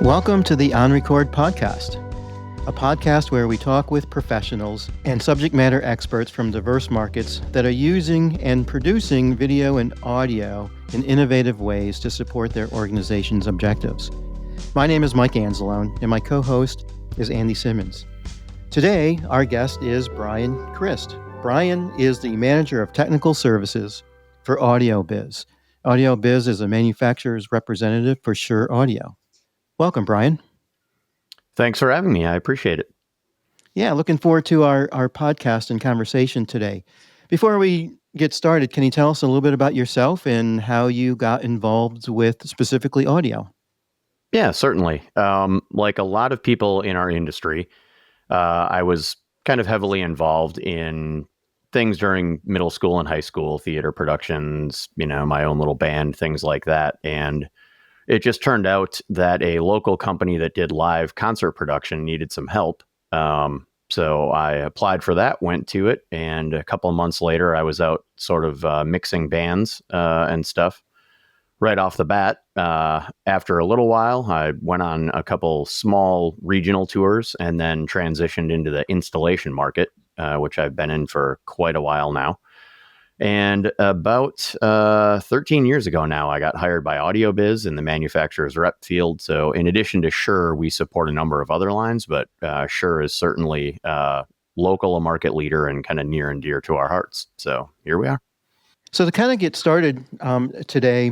Welcome to the On Record podcast, a podcast where we talk with professionals and subject matter experts from diverse markets that are using and producing video and audio in innovative ways to support their organization's objectives. My name is Mike Anzalone, and my co-host is Andy Simmons. Today, our guest is Brian Christ. Brian is the Manager of Technical Services for AudioBiz. AudioBiz is a manufacturer's representative for Shure Audio. Welcome, Brian. Thanks for having me. I appreciate it. Yeah, looking forward to our podcast and conversation today. Before we get started, can you tell us a little bit about yourself and how you got involved with specifically audio? Yeah, certainly. Like a lot of people in our industry, I was kind of heavily involved in things during middle school and high school, theater productions, my own little band, things like that. And it just turned out that a local company that did live concert production needed some help. So I applied for that, went to it, and a couple of months later, I was out sort of mixing bands and stuff. Right off the bat, after a little while, I went on a couple small regional tours and then transitioned into the installation market, which I've been in for quite a while now. And about 13 years ago now, I got hired by AudioBiz in the manufacturer's rep field. So in addition to Shure, we support a number of other lines, but Shure is certainly local, a market leader, and kind of near and dear to our hearts. So here we are. So to kind of get started today,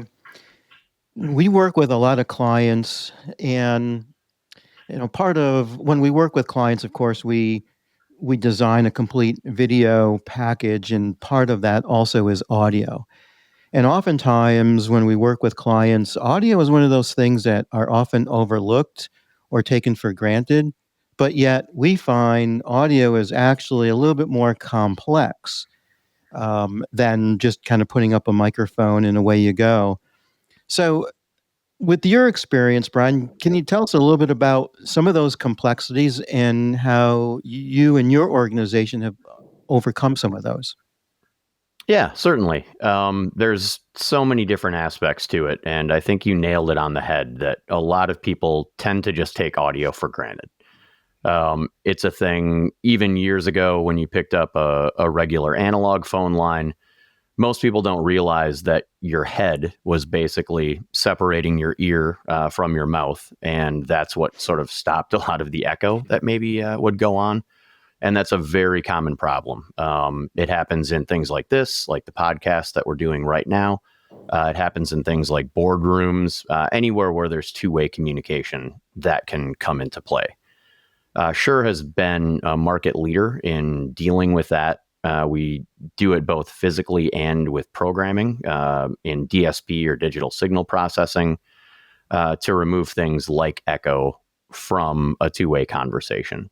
we work with a lot of clients, and part of when we work with clients, of course, we design a complete video package, and part of that also is audio. And oftentimes when we work with clients, audio is one of those things that are often overlooked or taken for granted, but yet we find audio is actually a little bit more complex than just kind of putting up a microphone and away you go. So with your experience, Brian, can you tell us a little bit about some of those complexities and how you and your organization have overcome some of those? Yeah, certainly. There's so many different aspects to it, and I think you nailed it on the head that a lot of people tend to just take audio for granted. It's a thing even years ago when you picked up a regular analog phone line. Most people don't realize that your head was basically separating your ear from your mouth. And that's what sort of stopped a lot of the echo that maybe would go on. And that's a very common problem. It happens in things like this, like the podcast that we're doing right now. It happens in things like boardrooms, anywhere where there's two-way communication that can come into play. Shure has been a market leader in dealing with that. We do it both physically and with programming in DSP or digital signal processing to remove things like echo from a two-way conversation.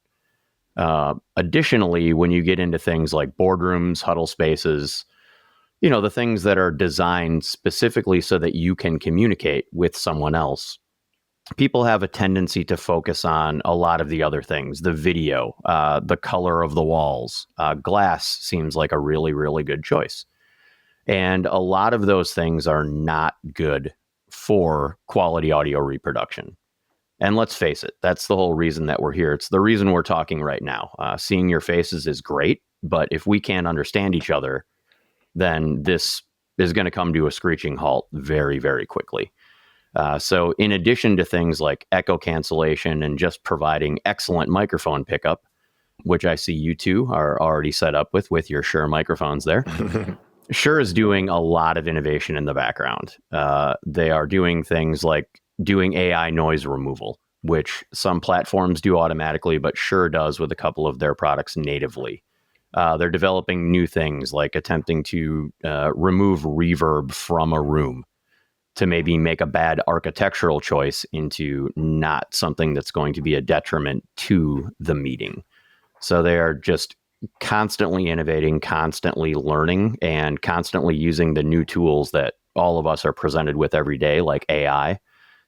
Additionally, when you get into things like boardrooms, huddle spaces, the things that are designed specifically so that you can communicate with someone else, people have a tendency to focus on a lot of the other things, the video, the color of the walls. Glass seems like a really, really good choice. And a lot of those things are not good for quality audio reproduction. And let's face it, that's the whole reason that we're here. It's the reason we're talking right now. Seeing your faces is great, but if we can't understand each other, then this is going to come to a screeching halt very, very quickly. So in addition to things like echo cancellation and just providing excellent microphone pickup, which I see you two are already set up with your Shure microphones there, Shure is doing a lot of innovation in the background. They are doing things like doing AI noise removal, which some platforms do automatically, but Shure does with a couple of their products natively. They're developing new things like attempting to remove reverb from a room to maybe make a bad architectural choice into not something that's going to be a detriment to the meeting. So they are just constantly innovating, constantly learning, and constantly using the new tools that all of us are presented with every day, like AI,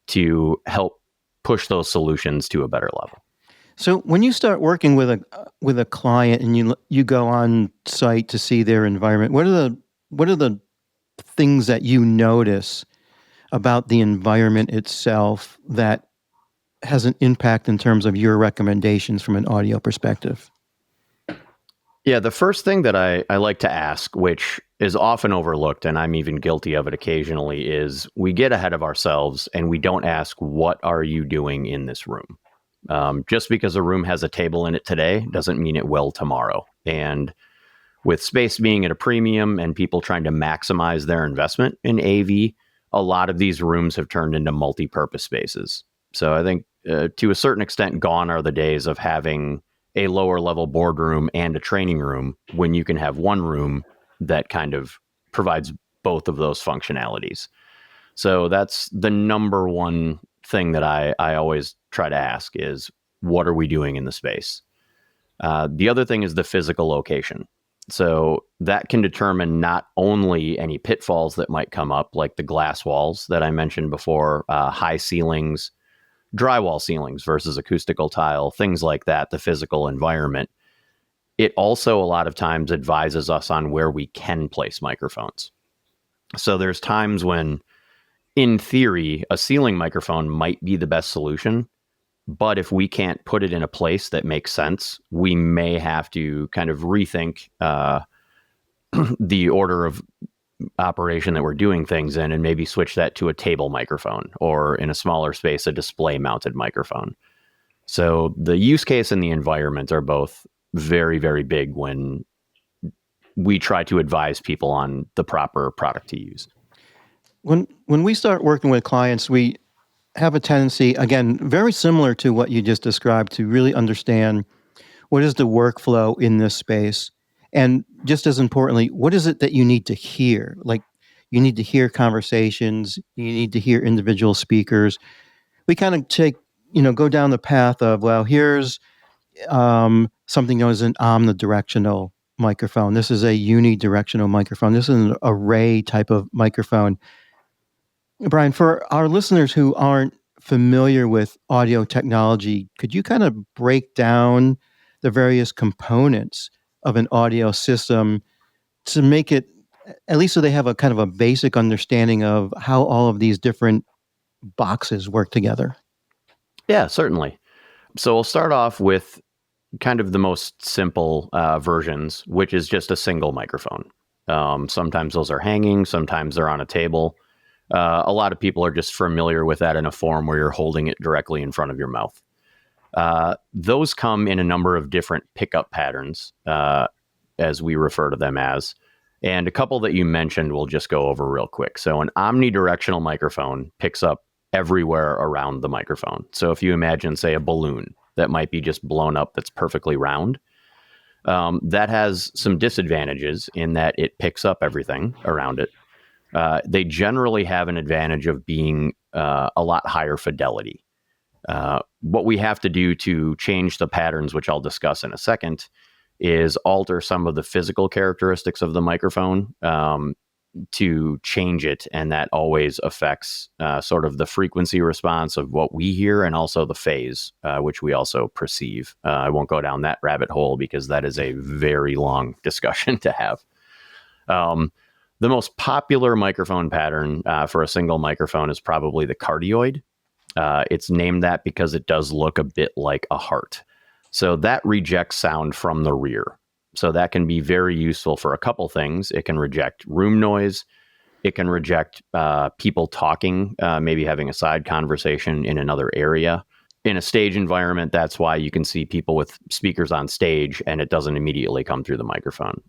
to help push those solutions to a better level. So when you start working with a client and you go on site to see their environment, what are the things that you notice about the environment itself that has an impact in terms of your recommendations from an audio perspective? Yeah, the first thing that I like to ask, which is often overlooked, and I'm even guilty of it occasionally, is we get ahead of ourselves and we don't ask, what are you doing in this room? Just because a room has a table in it today doesn't mean it will tomorrow. And with space being at a premium and people trying to maximize their investment in AV, a lot of these rooms have turned into multi-purpose spaces. So I think to a certain extent, gone are the days of having a lower level boardroom and a training room when you can have one room that kind of provides both of those functionalities. So that's the number one thing that I always try to ask is, what are we doing in the space? The other thing is the physical location. So that can determine not only any pitfalls that might come up, like the glass walls that I mentioned before, high ceilings, drywall ceilings versus acoustical tile, things like that, the physical environment. It also a lot of times advises us on where we can place microphones. So there's times when, in theory, a ceiling microphone might be the best solution. But if we can't put it in a place that makes sense, we may have to kind of rethink the order of operation that we're doing things in and maybe switch that to a table microphone or, in a smaller space, a display mounted microphone. So the use case and the environment are both very, very big when we try to advise people on the proper product to use. When we start working with clients, we have a tendency, again, very similar to what you just described, to really understand what is the workflow in this space, and just as importantly, what is it that you need to hear? Like, you need to hear conversations, you need to hear individual speakers. We kind of go down the path of, well, here's something known as an omnidirectional microphone. This is a unidirectional microphone. This is an array type of microphone. Brian, for our listeners who aren't familiar with audio technology, could you kind of break down the various components of an audio system to make it, at least so they have a kind of a basic understanding of how all of these different boxes work together? Yeah, certainly. So we'll start off with kind of the most simple versions, which is just a single microphone. Sometimes those are hanging, sometimes they're on a table. A lot of people are just familiar with that in a form where you're holding it directly in front of your mouth. Those come in a number of different pickup patterns, as we refer to them as. And a couple that you mentioned we'll just go over real quick. So an omnidirectional microphone picks up everywhere around the microphone. So if you imagine, say, a balloon that might be just blown up that's perfectly round, that has some disadvantages in that it picks up everything around it. They generally have an advantage of being a lot higher fidelity. What we have to do to change the patterns, which I'll discuss in a second, is alter some of the physical characteristics of the microphone to change it. And that always affects sort of the frequency response of what we hear and also the phase, which we also perceive. I won't go down that rabbit hole because that is a very long discussion to have. The most popular microphone pattern for a single microphone is probably the cardioid. It's named that because it does look a bit like a heart. So that rejects sound from the rear. So that can be very useful for a couple things. It can reject room noise. It can reject people talking, maybe having a side conversation in another area. In a stage environment, that's why you can see people with speakers on stage and it doesn't immediately come through the microphone.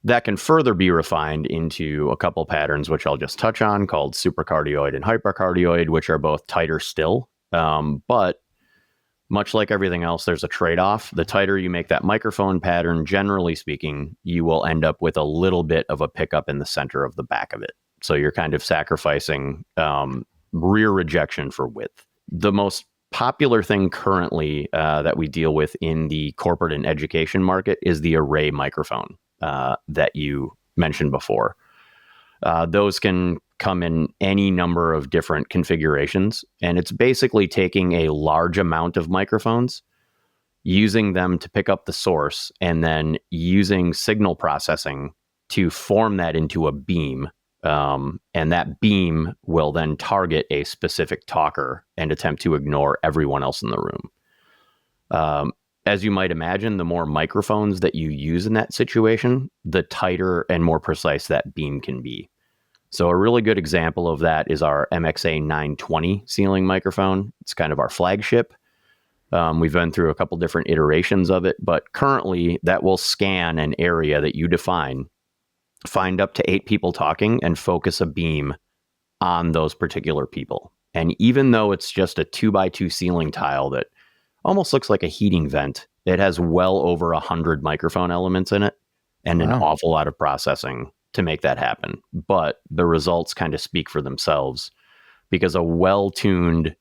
That can further be refined into a couple patterns, which I'll just touch on, called supercardioid and hypercardioid, which are both tighter still. But much like everything else, there's a trade-off. The tighter you make that microphone pattern, generally speaking, you will end up with a little bit of a pickup in the center of the back of it. So you're kind of sacrificing rear rejection for width. The most popular thing currently that we deal with in the corporate and education market is the array microphone that you mentioned before. Those can come in any number of different configurations, and it's basically taking a large amount of microphones, using them to pick up the source, and then using signal processing to form that into a beam And that beam will then target a specific talker and attempt to ignore everyone else in the room. As you might imagine, the more microphones that you use in that situation, the tighter and more precise that beam can be. So a really good example of that is our MXA 920 ceiling microphone. It's kind of our flagship. We've been through a couple different iterations of it, but currently that will scan an area that you define, find up to 8 people talking, and focus a beam on those particular people. And even though it's just a 2x2 ceiling tile that almost looks like a heating vent, it has well over 100 microphone elements in it and an Wow. awful lot of processing to make that happen. But the results kind of speak for themselves, because a well-tuned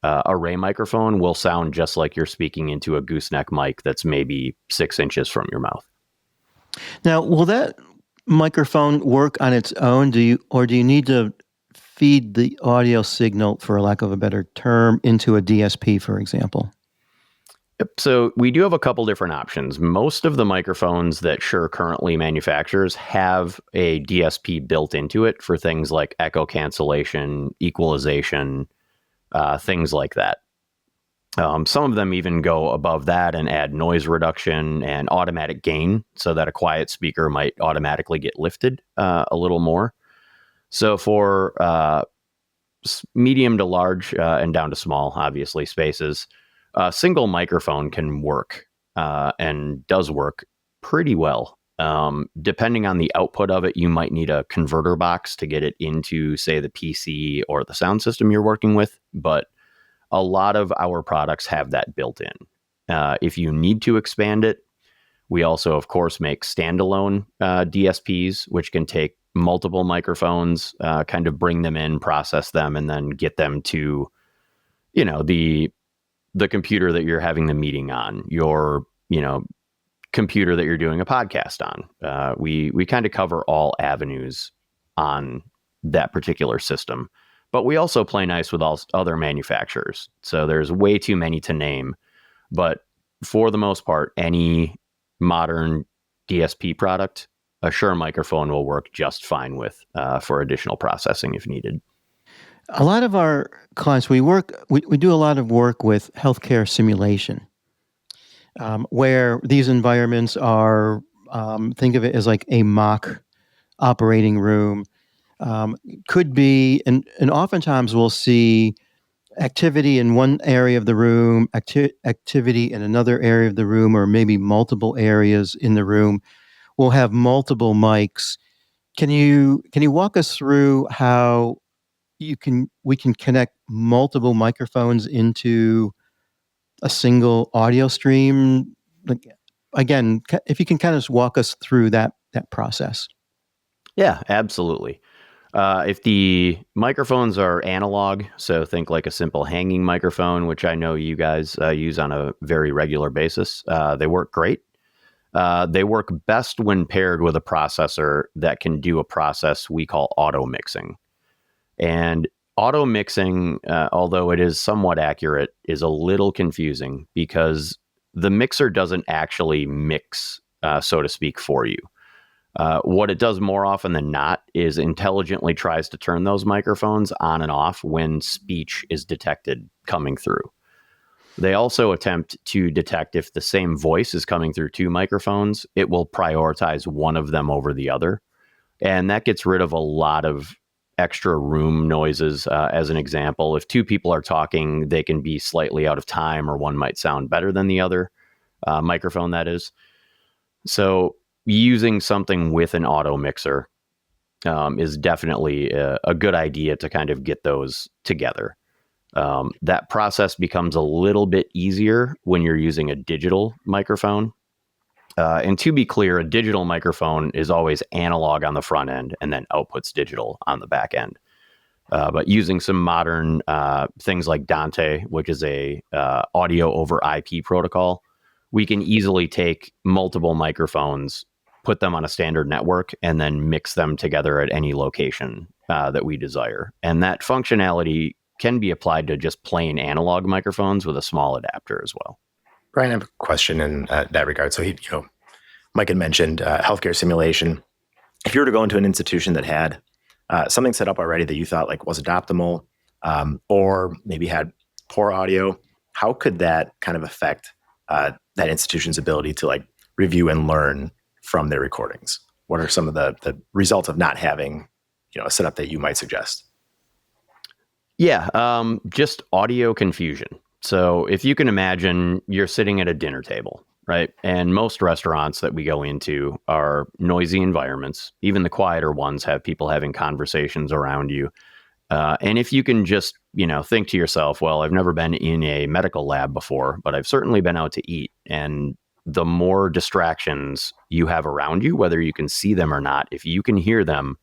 array microphone will sound just like you're speaking into a gooseneck mic that's maybe 6 inches from your mouth. Now, will that microphone work on its own? Do you need to feed the audio signal, for lack of a better term, into a DSP, for example? Yep. So we do have a couple different options. Most of the microphones that Shure currently manufactures have a DSP built into it for things like echo cancellation, equalization, things like that. Some of them even go above that and add noise reduction and automatic gain so that a quiet speaker might automatically get lifted a little more. So for medium to large and down to small, obviously, spaces, a single microphone can work and does work pretty well. Depending on the output of it, you might need a converter box to get it into, say, the PC or the sound system you're working with. But a lot of our products have that built in. If you need to expand it, we also, of course, make standalone DSPs, which can take multiple microphones, kind of bring them in, process them, and then get them to, the computer that you're having the meeting on, your, computer that you're doing a podcast on. We kind of cover all avenues on that particular system, but we also play nice with all other manufacturers. So there's way too many to name, but for the most part, any modern DSP product, a Shure microphone will work just fine with for additional processing if needed. A lot of our clients, we do a lot of work with healthcare simulation, where these environments are, think of it as like a mock operating room. Could be, and oftentimes we'll see activity in one area of the room, activity in another area of the room, or maybe multiple areas in the room. We'll have multiple mics. Can you walk us through how we can connect multiple microphones into a single audio stream? Like, again, if you can kind of just walk us through that process. Yeah, absolutely. If the microphones are analog, so think like a simple hanging microphone, which I know you guys use on a very regular basis, they work great. They work best when paired with a processor that can do a process we call auto mixing. And auto mixing, although it is somewhat accurate, is a little confusing because the mixer doesn't actually mix, so to speak, for you. What it does more often than not is intelligently tries to turn those microphones on and off when speech is detected coming through. They also attempt to detect if the same voice is coming through 2 microphones, it will prioritize one of them over the other. And that gets rid of a lot of extra room noises. As an example, if 2 people are talking, they can be slightly out of time or one might sound better than the other microphone, that is. So using something with an auto mixer is definitely a good idea to kind of get those together. That process becomes a little bit easier when you're using a digital microphone. And to be clear, a digital microphone is always analog on the front end and then outputs digital on the back end. But using some modern things like Dante, which is a audio over IP protocol, we can easily take multiple microphones, put them on a standard network, and then mix them together at any location that we desire. And that functionality can be applied to just plain analog microphones with a small adapter as well. Brian, I have a question in that regard. So Mike had mentioned healthcare simulation. If you were to go into an institution that had something set up already that you thought like wasn't optimal, or maybe had poor audio, how could that kind of affect that institution's ability to like review and learn from their recordings? What are some of the results of not having, a setup that you might suggest? Yeah, just audio confusion. So if you can imagine, you're sitting at a dinner table, right? And most restaurants that we go into are noisy environments. Even the quieter ones have people having conversations around you. And if you can just, think to yourself, well, I've never been in a medical lab before, but I've certainly been out to eat. And the more distractions you have around you, whether you can see them or not, if you can hear them,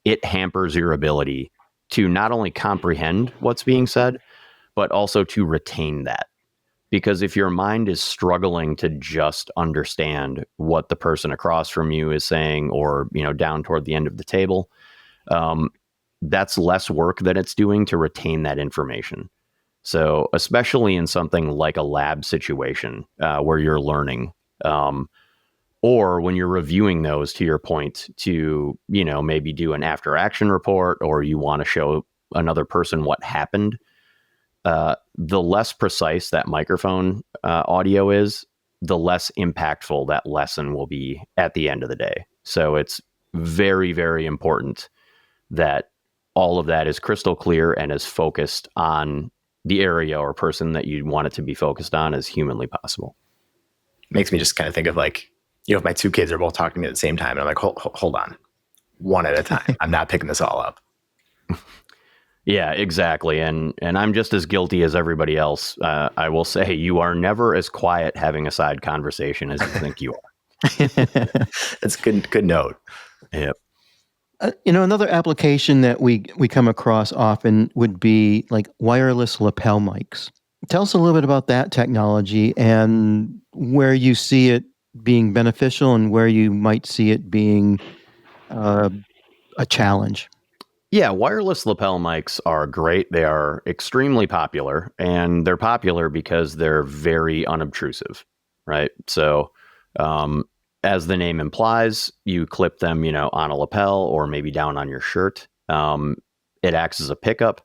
it hampers your ability to not only comprehend what's being said, but also to retain that. Because if your mind is struggling to just understand what the person across from you is saying, or, down toward the end of the table, um, that's less work that it's doing to retain that information. So, especially in something like a lab situation where you're learning, or when you're reviewing those, to your point, to, maybe do an after action report, or you want to show another person what happened, the less precise that microphone audio is, the less impactful that lesson will be at the end of the day. So it's very, very important that all of that is crystal clear and as focused on the area or person that you want it to be focused on as humanly possible. Makes me just kind of think of like, if my two kids are both talking to me at the same time, and I'm like, hold on, one at a time. I'm not picking this all up. Yeah, exactly. And I'm just as guilty as everybody else. I will say you are never as quiet having a side conversation as you think you are. That's good note. Yep. Another application that we come across often would be like wireless lapel mics. Tell us a little bit about that technology and where you see it being beneficial and where you might see it being a challenge. Yeah, wireless lapel mics are great. They are extremely popular, and they're popular because they're very unobtrusive, right? So, um, as the name implies, you clip them, on a lapel or maybe down on your shirt. It acts as a pickup.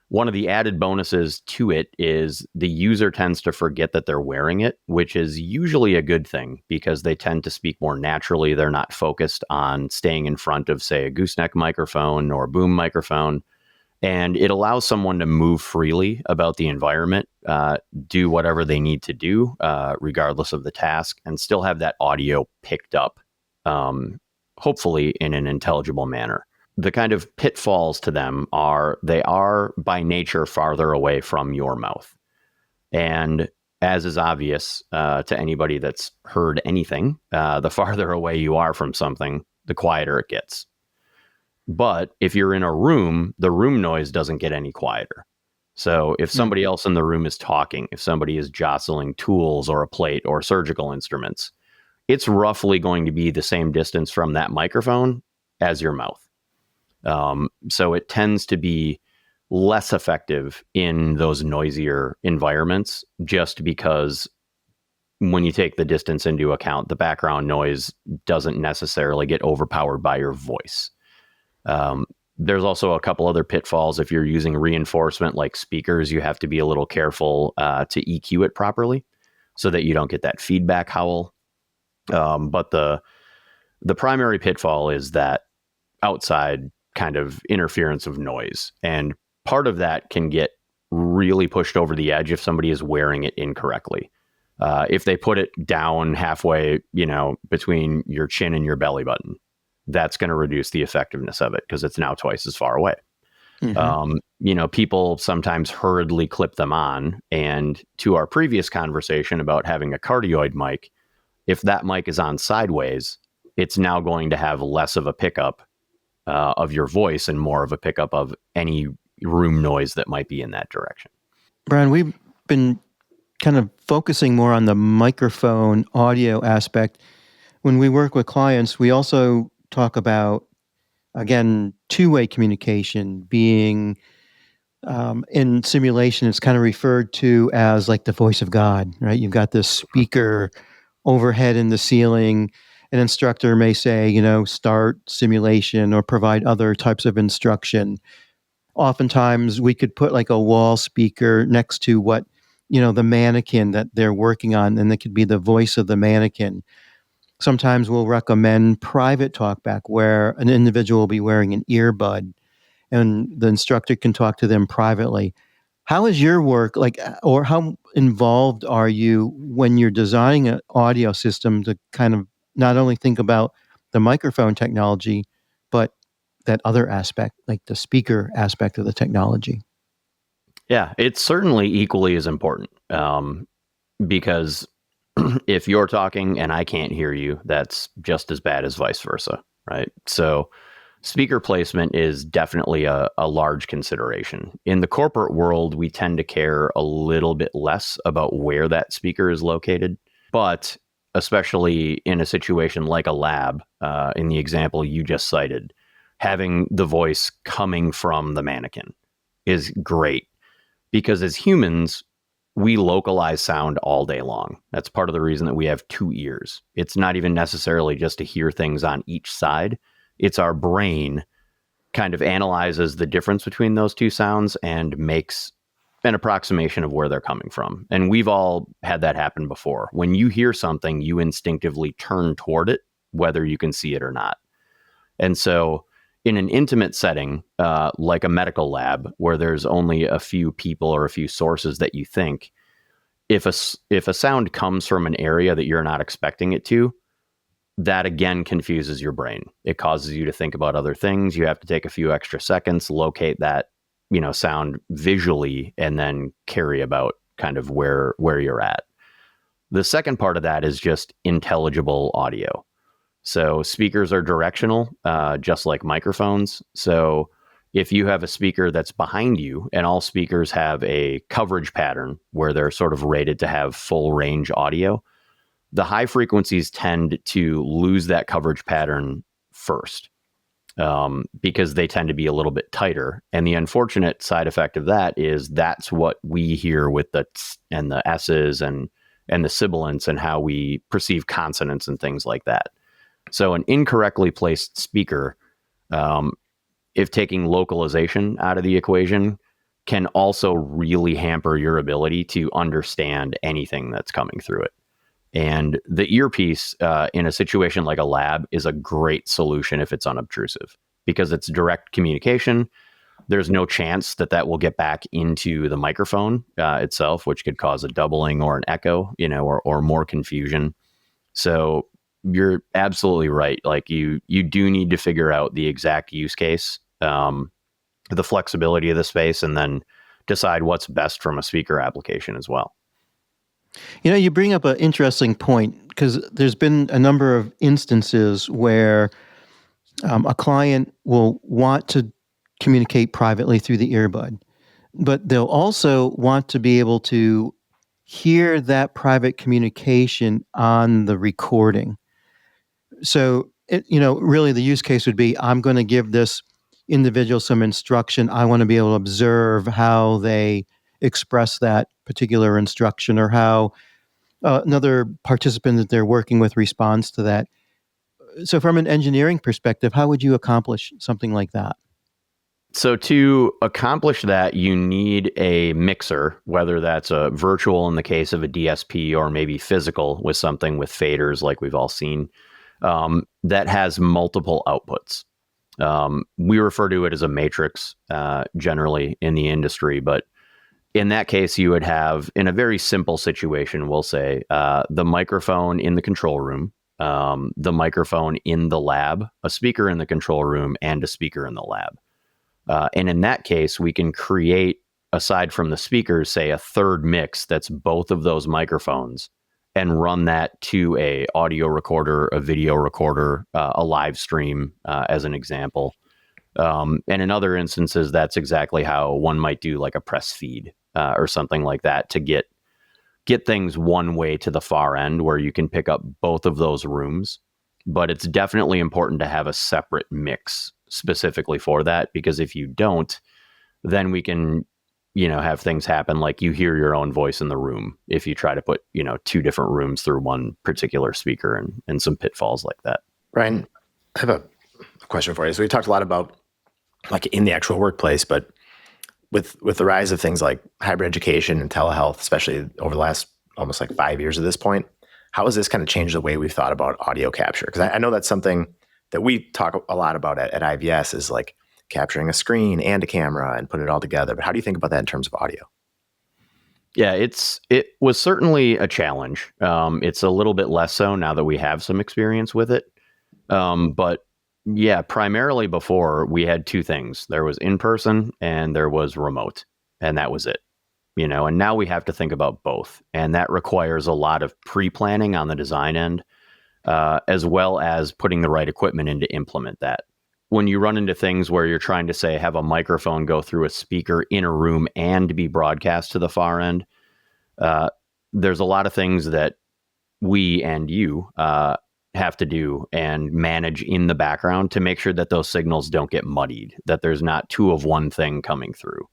One of the added bonuses to it is the user tends to forget that they're wearing it, which is usually a good thing because they tend to speak more naturally. They're not focused on staying in front of, say, a gooseneck microphone or boom microphone. And it allows someone to move freely about the environment, do whatever they need to do, regardless of the task, and still have that audio picked up, hopefully in an intelligible manner. The kind of pitfalls to them are they are by nature farther away from your mouth. And as is obvious to anybody that's heard anything, the farther away you are from something, the quieter it gets. But if you're in a room, the room noise doesn't get any quieter. So if somebody else in the room is talking, if somebody is jostling tools or a plate or surgical instruments, it's roughly going to be the same distance from that microphone as your mouth. So it tends to be less effective in those noisier environments just because when you take the distance into account, the background noise doesn't necessarily get overpowered by your voice. There's also a couple other pitfalls. If you're using reinforcement like speakers, you have to be a little careful to EQ it properly so that you don't get that feedback howl. But the primary pitfall is that outside kind of interference of noise. And part of that can get really pushed over the edge if somebody is wearing it incorrectly. If they put it down halfway, between your chin and your belly button, that's going to reduce the effectiveness of it because it's now twice as far away. Mm-hmm. People sometimes hurriedly clip them on. And to our previous conversation about having a cardioid mic, if that mic is on sideways, it's now going to have less of a pickup of your voice and more of a pickup of any room noise that might be in that direction. Brian, we've been kind of focusing more on the microphone audio aspect. When we work with clients, we also talk about, again, two-way communication being in simulation, it's kind of referred to as like the voice of God, right? You've got this speaker overhead in the ceiling, an instructor may say, start simulation or provide other types of instruction. Oftentimes we could put like a wall speaker next to what, the mannequin that they're working on, and it could be the voice of the mannequin. Sometimes we'll recommend private talkback where an individual will be wearing an earbud and the instructor can talk to them privately. How is your work like, or how involved are you when you're designing an audio system to kind of not only think about the microphone technology, but that other aspect, like the speaker aspect of the technology? Yeah, it's certainly equally as important, because if you're talking and I can't hear you, that's just as bad as vice versa, right? So speaker placement is definitely a large consideration. In the corporate world, we tend to care a little bit less about where that speaker is located. But especially in a situation like a lab, in the example you just cited, having the voice coming from the mannequin is great because as humans, we localize sound all day long. That's part of the reason that we have two ears. It's not even necessarily just to hear things on each side. It's our brain kind of analyzes the difference between those two sounds and makes an approximation of where they're coming from. And we've all had that happen before. When you hear something, you instinctively turn toward it, whether you can see it or not. And so in an intimate setting, like a medical lab, where there's only a few people or a few sources that you think, if a sound comes from an area that you're not expecting it to, that again confuses your brain. It causes you to think about other things. You have to take a few extra seconds, locate that, sound visually, and then carry about kind of where you're at. The second part of that is just intelligible audio. So speakers are directional, just like microphones. So if you have a speaker that's behind you, and all speakers have a coverage pattern where they're sort of rated to have full range audio, the high frequencies tend to lose that coverage pattern first, because they tend to be a little bit tighter. And the unfortunate side effect of that is that's what we hear with the t's and the s's and the sibilants and how we perceive consonants and things like that. So an incorrectly placed speaker, if taking localization out of the equation, can also really hamper your ability to understand anything that's coming through it. And the earpiece, in a situation like a lab, is a great solution if it's unobtrusive because it's direct communication. There's no chance that will get back into the microphone itself, which could cause a doubling or an echo, or more confusion. So you're absolutely right. Like you do need to figure out the exact use case, the flexibility of the space, and then decide what's best from a speaker application as well. You bring up an interesting point because there's been a number of instances where a client will want to communicate privately through the earbud, but they'll also want to be able to hear that private communication on the recording. So, really the use case would be, I'm going to give this individual some instruction. I want to be able to observe how they express that particular instruction or how another participant that they're working with responds to that. So from an engineering perspective, how would you accomplish something like that? So to accomplish that, you need a mixer, whether that's a virtual in the case of a DSP or maybe physical with something with faders like we've all seen, that has multiple outputs. We refer to it as a matrix generally in the industry, but in that case, you would have, in a very simple situation, we'll say, the microphone in the control room, the microphone in the lab, a speaker in the control room, and a speaker in the lab. And in that case, we can create, aside from the speakers, say a third mix that's both of those microphones and run that to a audio recorder, a video recorder, a live stream, as an example. And in other instances, that's exactly how one might do like a press feed or something like that to get things one way to the far end where you can pick up both of those rooms. But it's definitely important to have a separate mix specifically for that, because if you don't, then we can have things happen like you hear your own voice in the room if you try to put, two different rooms through one particular speaker, and some pitfalls like that. Brian, I have a question for you. So we talked a lot about like in the actual workplace, but with the rise of things like hybrid education and telehealth, especially over the last almost like 5 years at this point, how has this kind of changed the way we've thought about audio capture? Because I know that's something that we talk a lot about at IVS is like capturing a screen and a camera and putting it all together. But how do you think about that in terms of audio? Yeah, it was certainly a challenge. It's a little bit less so now that we have some experience with it. But yeah, primarily before we had two things. There was in person and there was remote, and that was it. And now we have to think about both. And that requires a lot of pre-planning on the design end, as well as putting the right equipment in to implement that. When you run into things where you're trying to say, have a microphone go through a speaker in a room and be broadcast to the far end, there's a lot of things that we and you have to do and manage in the background to make sure that those signals don't get muddied, that there's not two of one thing coming through.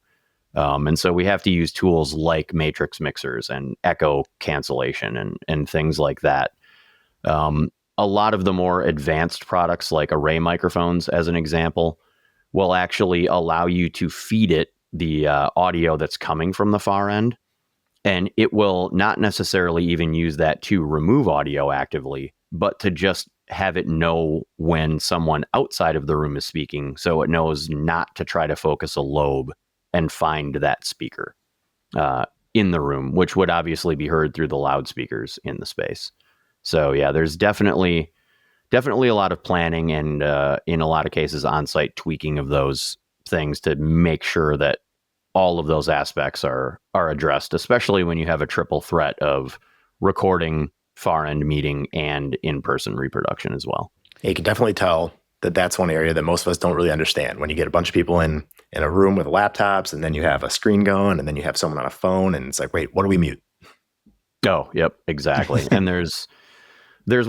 And so we have to use tools like matrix mixers and echo cancellation and things like that. A lot of the more advanced products like array microphones, as an example, will actually allow you to feed it the audio that's coming from the far end. And it will not necessarily even use that to remove audio actively, but to just have it know when someone outside of the room is speaking, so it knows not to try to focus a lobe and find that speaker in the room, which would obviously be heard through the loudspeakers in the space. So yeah, there's definitely a lot of planning and in a lot of cases on-site tweaking of those things to make sure that all of those aspects are addressed, especially when you have a triple threat of recording, far end meeting, and in-person reproduction as well. You can definitely tell that that's one area that most of us don't really understand. When you get a bunch of people in a room with laptops, and then you have a screen going, and then you have someone on a phone, and it's like, wait, what do we mute? Oh, yep, exactly. And there's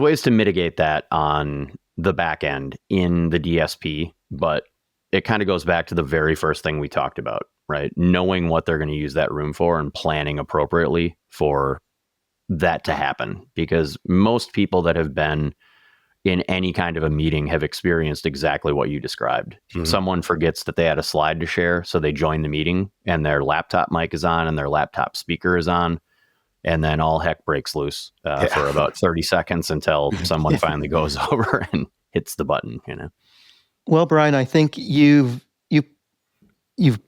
ways to mitigate that on the back end in the DSP, but it kind of goes back to the very first thing we talked about, right? Knowing what they're going to use that room for and planning appropriately for that to happen. Because most people that have been in any kind of a meeting have experienced exactly what you described. Mm-hmm. Someone forgets that they had a slide to share, so they join the meeting and their laptop mic is on and their laptop speaker is on. And then all heck breaks loose for about 30 seconds until someone finally goes over and hits the button, Well, Brian, I think you've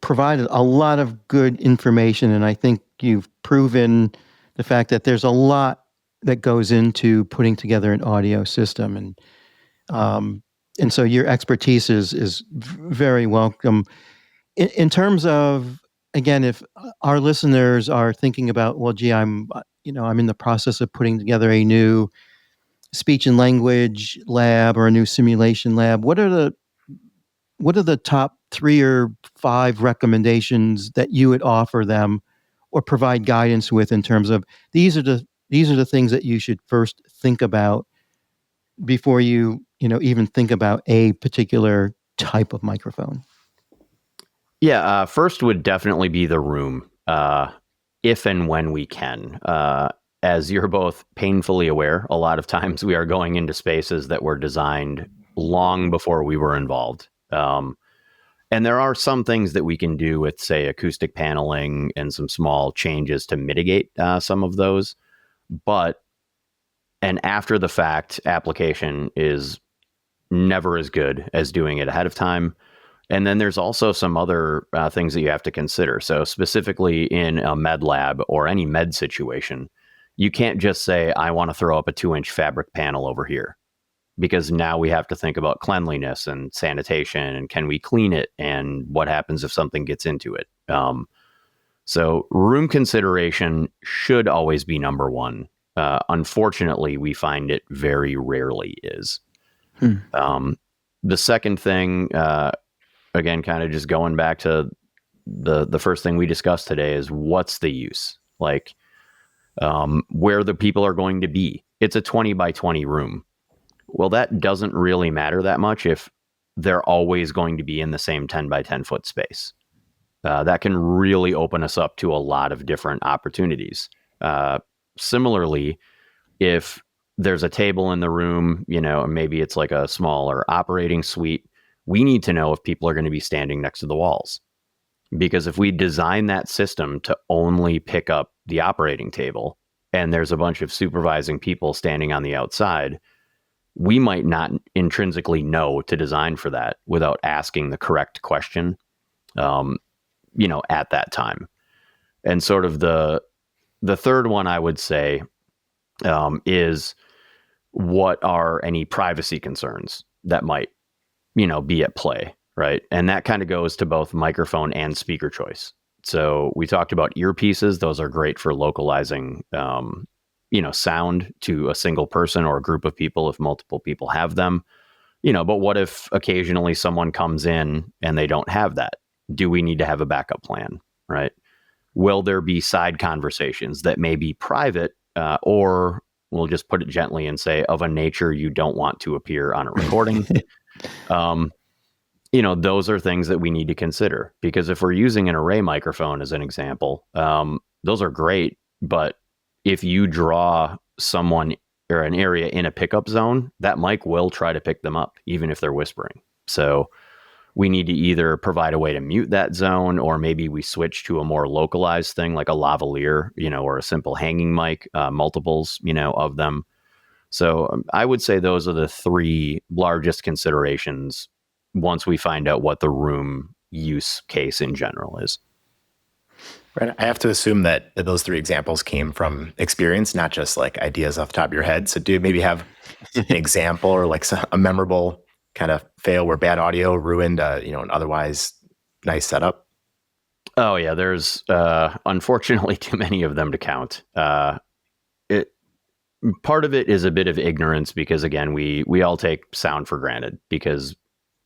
provided a lot of good information, and I think you've proven the fact that there's a lot that goes into putting together an audio system, and so your expertise is very welcome. In terms of, again, if our listeners are thinking about, well, gee, I'm in the process of putting together a new speech and language lab or a new simulation lab, what are the top 3 or 5 recommendations that you would offer them or provide guidance with in terms of these are the things that you should first think about before you even think about a particular type of microphone? Yeah, first would definitely be the room, if and when we can. As you're both painfully aware, a lot of times we are going into spaces that were designed long before we were involved. And there are some things that we can do with, say, acoustic paneling and some small changes to mitigate some of those. But an after the fact application is never as good as doing it ahead of time. And then there's also some other things that you have to consider. So specifically in a med lab or any med situation, you can't just say, I want to throw up a 2-inch fabric panel over here, because now we have to think about cleanliness and sanitation and can we clean it and what happens if something gets into it. So room consideration should always be number one. Unfortunately, we find it very rarely is. The second thing, again, kind of just going back to the first thing we discussed today, is what's the use? Like, where the people are going to be. It's a 20 by 20 room. Well, that doesn't really matter that much if they're always going to be in the same 10 by 10 foot space. That can really open us up to a lot of different opportunities. Similarly, if there's a table in the room, maybe it's like a smaller operating suite, we need to know if people are going to be standing next to the walls. Because if we design that system to only pick up the operating table and there's a bunch of supervising people standing on the outside, we might not intrinsically know to design for that without asking the correct question, at that time. And sort of the third one I would say is, what are any privacy concerns that might, be at play, right? And that kind of goes to both microphone and speaker choice. So we talked about earpieces; those are great for localizing, sound to a single person or a group of people if multiple people have them. But what if occasionally someone comes in and they don't have that? Do we need to have a backup plan, right? Will there be side conversations that may be private, or we'll just put it gently and say of a nature you don't want to appear on a recording? Those are things that we need to consider, because if we're using an array microphone as an example, those are great. But if you draw someone or an area in a pickup zone, that mic will try to pick them up, even if they're whispering. So we need to either provide a way to mute that zone, or maybe we switch to a more localized thing like a lavalier, or a simple hanging mic, multiples, of them. So I would say those are the three largest considerations once we find out what the room use case in general is. Right. I have to assume that those three examples came from experience, not just like ideas off the top of your head. So do you maybe have an example or like a memorable kind of fail where bad audio ruined, an otherwise nice setup? Oh yeah, there's unfortunately too many of them to count. Part of it is a bit of ignorance, because again, we all take sound for granted because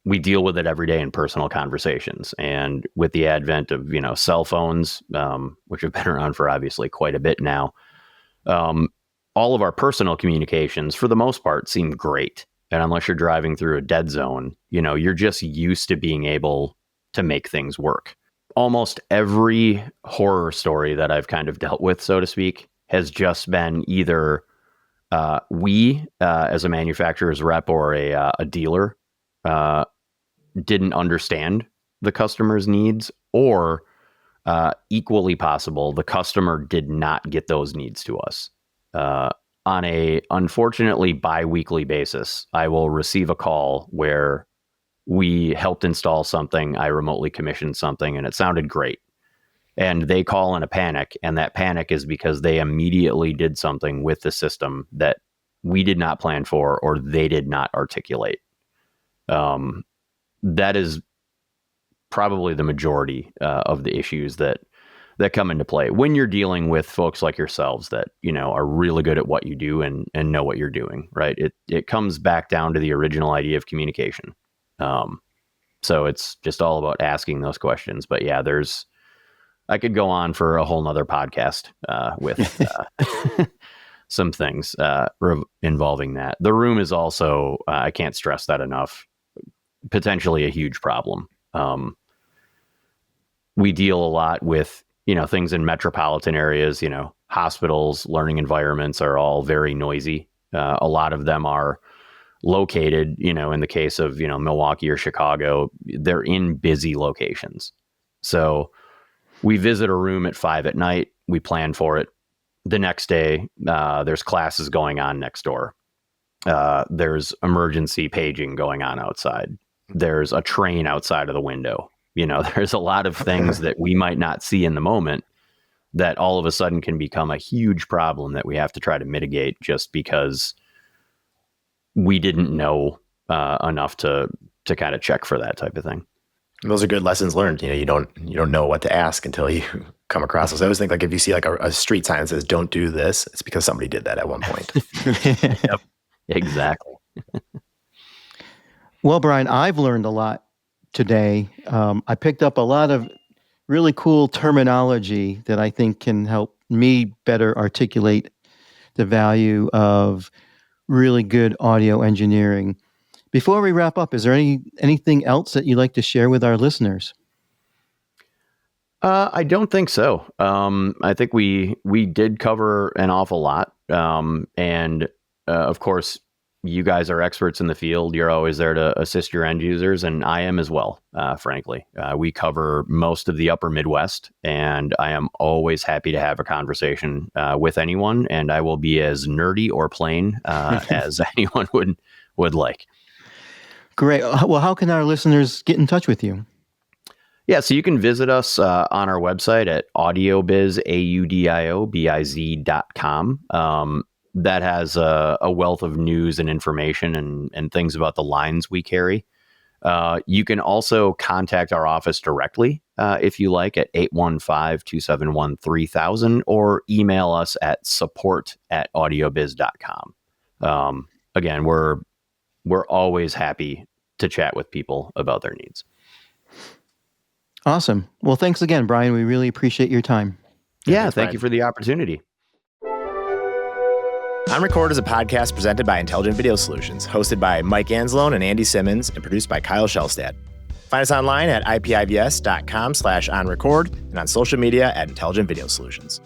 we deal with it every day in personal conversations. And with the advent of, cell phones, which have been around for obviously quite a bit now, all of our personal communications, for the most part, seem great. And unless you're driving through a dead zone, you're just used to being able to make things work. Almost every horror story that I've kind of dealt with, so to speak, has just been either we, as a manufacturer's rep or a dealer, didn't understand the customer's needs, or equally possible, the customer did not get those needs to us. On a unfortunately bi-weekly basis, I will receive a call where we helped install something, I remotely commissioned something, and it sounded great. And they call in a panic, and that panic is because they immediately did something with the system that we did not plan for, or they did not articulate. That is probably the majority of the issues that come into play when you're dealing with folks like yourselves that, are really good at what you do and know what you're doing, right? It comes back down to the original idea of communication. So it's just all about asking those questions. But yeah, I could go on for a whole nother podcast with some things involving that. The room is also, I can't stress that enough, potentially a huge problem. We deal a lot with, things in metropolitan areas, hospitals, learning environments are all very noisy. A lot of them are located, in the case of, Milwaukee or Chicago, they're in busy locations. So we visit a room at 5 p.m. We plan for it. The next day, there's classes going on next door. There's emergency paging going on outside. There's a train outside of the window. There's a lot of things that we might not see in the moment that all of a sudden can become a huge problem that we have to try to mitigate just because we didn't know enough to kind of check for that type of thing. Those are good lessons learned. You don't know what to ask until you come across those. I always think like if you see like a street sign that says "Don't do this," it's because somebody did that at one point. Yep, exactly. Well, Brian, I've learned a lot today. I picked up a lot of really cool terminology that I think can help me better articulate the value of really good audio engineering. Before we wrap up, is there anything else that you'd like to share with our listeners? I don't think so. I think we did cover an awful lot, and of course, you guys are experts in the field. You're always there to assist your end users, and I am as well. Frankly, we cover most of the Upper Midwest, and I am always happy to have a conversation with anyone. And I will be as nerdy or plain as anyone would like. Great. Well, how can our listeners get in touch with you? Yeah, so you can visit us on our website at audiobizz.com. That has a wealth of news and information and things about the lines we carry. You can also contact our office directly if you like at 815-271-3000 or email us at support@audiobiz.com. Again, we're always happy to chat with people about their needs. Awesome. Well, thanks again, Brian. We really appreciate your time. Yeah, thank you for the opportunity. On Record is a podcast presented by Intelligent Video Solutions, hosted by Mike Anzalone and Andy Simmons, and produced by Kyle Shellstad. Find us online at ipivs.com/onrecord and on social media at Intelligent Video Solutions.